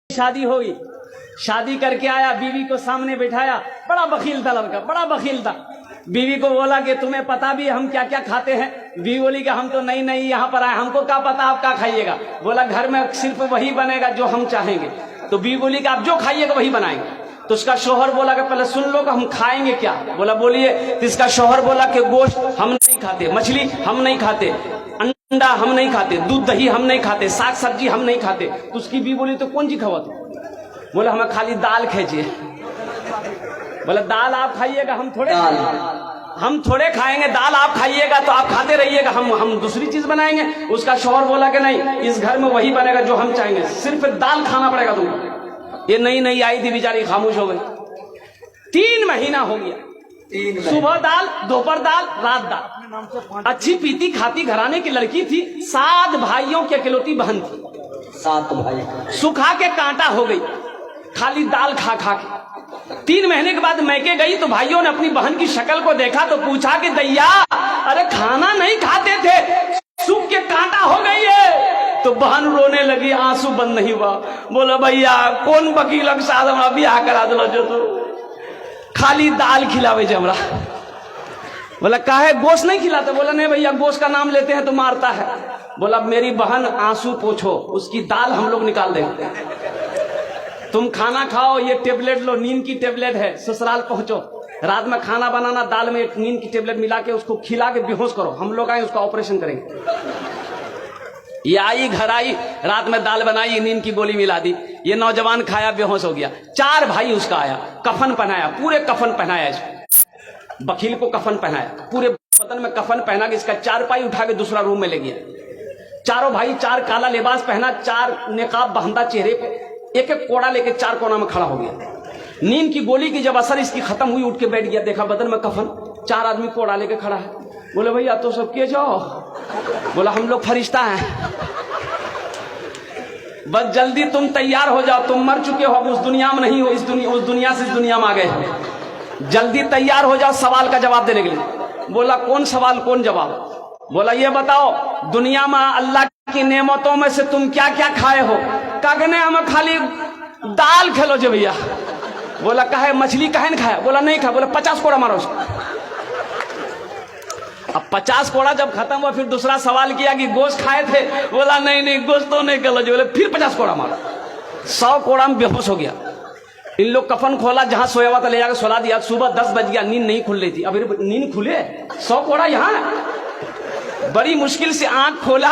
शादी होगी, शादी करके आया, बीवी को सामने बिठाया, बड़ा बखील था लड़का, बड़ा बखील था। बीवी को बोला कि तुम्हें पता भी हम क्या क्या खाते हैं? बीवी बोली कि हम तो नई नई यहाँ पर आए, हमको क्या पता आप क्या खाइएगा। बोला घर में सिर्फ वही बनेगा जो हम चाहेंगे। तो बीवी बोली कि आप जो खाइएगा वही बनाएंगे। तो उसका शौहर बोला कि पहले सुन लो कि हम खाएंगे क्या। बोला बोलिए। तो इसका शौहर बोला कि गोश्त हम नहीं खाते, मछली हम नहीं खाते, अंडा हम नहीं खाते, दूध दही हम नहीं खाते, साग सब्जी हम नहीं खाते। तो उसकी बीवी बोली तो कौन सी खावा तू? बोला हमें खाली दाल खींचिए। बोला दाल आप खाइएगा, हम थोड़े खाएंगे, दाल आप खाइएगा तो आप खाते रहिएगा, हम दूसरी चीज बनाएंगे। उसका शौहर बोला कि नहीं, इस घर में वही बनेगा जो हम चाहेंगे, सिर्फ दाल खाना पड़ेगा तुमको। ये नई नई आई थी, बेचारी खामोश हो गई। 3 महीना हो गया, सुबह दाल, दोपहर दाल, रात दाल। अच्छी पीती खाती घराने की लड़की थी, 7 भाइयों की अकेलौती बहन थी। 7 भाई सुखा के कांटा हो गई, खाली दाल खा खा के। 3 महीने के बाद मैके गई तो भाइयों ने अपनी बहन की शक्ल को देखा तो पूछा कि दैया, अरे खाना नहीं खाते थे, सूख के कांटा हो गई है। तो बहन रोने लगी, आंसू बंद नहीं हुआ। बोला भैया कौन वकील के साथ हमरा ब्याह करा दिलो जो तो खाली दाल खिलावे जे हमरा। बोला काहे गोश्त नहीं खिलाते? बोला नहीं भैया, गोश्त का नाम लेते हैं तो मारता है। बोला मेरी बहन आंसू पोछो, उसकी दाल हम लोग निकाल देंगे। तुम खाना खाओ, ये टेबलेट लो, नींद की टेबलेट है, ससुराल पहुंचो, रात में खाना बनाना, दाल में नींद की टेबलेट मिला के उसको खिला के बेहोश करो, हम लोग आए उसका ऑपरेशन करेंगे। ये आई, घर आई, रात में दाल बनाई, नींद की गोली मिला दी, ये नौजवान खाया, बेहोश हो गया। 4 भाई उसका आया, कफन पहनाया, पूरे कफन पहनाया इसको, वकील को कफन पहनाया, पूरे बदन में कफन पहना के इसका 4 पाई उठा के दूसरा रूम में ले गया। चारों भाई 4 काला लिबास पहना, 4 निकाब बांधा चेहरे पे, एक एक कोड़ा लेके 4 कोना में खड़ा हो गया। नींद की गोली की जब असर इसकी खत्म हुई, उठ के बैठ गया, देखा बदन में कफन, 4 आदमी कोड़ा लेके खड़ा है। बोले भैया तो सब के जाओ। बोला हम लोग फरिश्ता हैं, बस जल्दी तुम तैयार हो जाओ, तुम मर चुके हो, अब उस दुनिया में नहीं हो, उस दुनिया से इस दुनिया में आ गए, जल्दी तैयार हो जाओ सवाल का जवाब देने के लिए। बोला कौन सवाल कौन जवाब? बोला ये बताओ दुनिया में अल्लाह की नेमतों में से तुम क्या क्या खाए हो? कहने हमें खाली दाल खेलो जो भैया। बोला कहे मछली कहे न खाया? बोला नहीं खाया। बोला 50 कोड़ा मारो उसको। अब 50 कोड़ा जब खत्म हुआ, फिर दूसरा सवाल किया कि गोश्त खाए थे? बोला नहीं नहीं, गोश्त तो नहीं खेलो। बोले फिर 50 कोड़ा मारो। 100 कोड़ा में बेहोश हो गया। इन लोग कफन खोला, जहां सोया हुआ था ले जाकर सुला दिया। सुबह 10 बज गया, नींद नहीं खुल रही थी। अभी नींद खुले, 100 कोड़ा यहाँ। बड़ी मुश्किल से आंख खोला,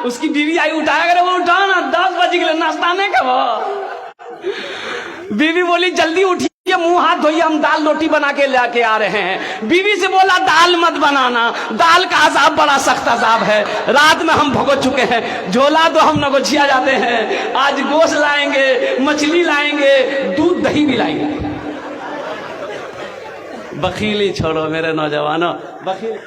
उसकी बीवी आई, उठाया करे, वो उठा ना, 10 बज गए, नाश्ता नहीं कब। बीवी बोली जल्दी उठिए, मुंह हाथ धोइए, हम दाल रोटी बना के लेके आ रहे हैं। बीवी से बोला दाल मत बनाना, दाल का अजाब बड़ा सख्त अजाब है, रात में हम भुगत चुके हैं, झोला तो हम नगोचिया जाते हैं, आज गोश्त लाएंगे, मछली लाएंगे, दूध दही भी लाएंगे। बखीली छोड़ो मेरे नौजवानों, बखील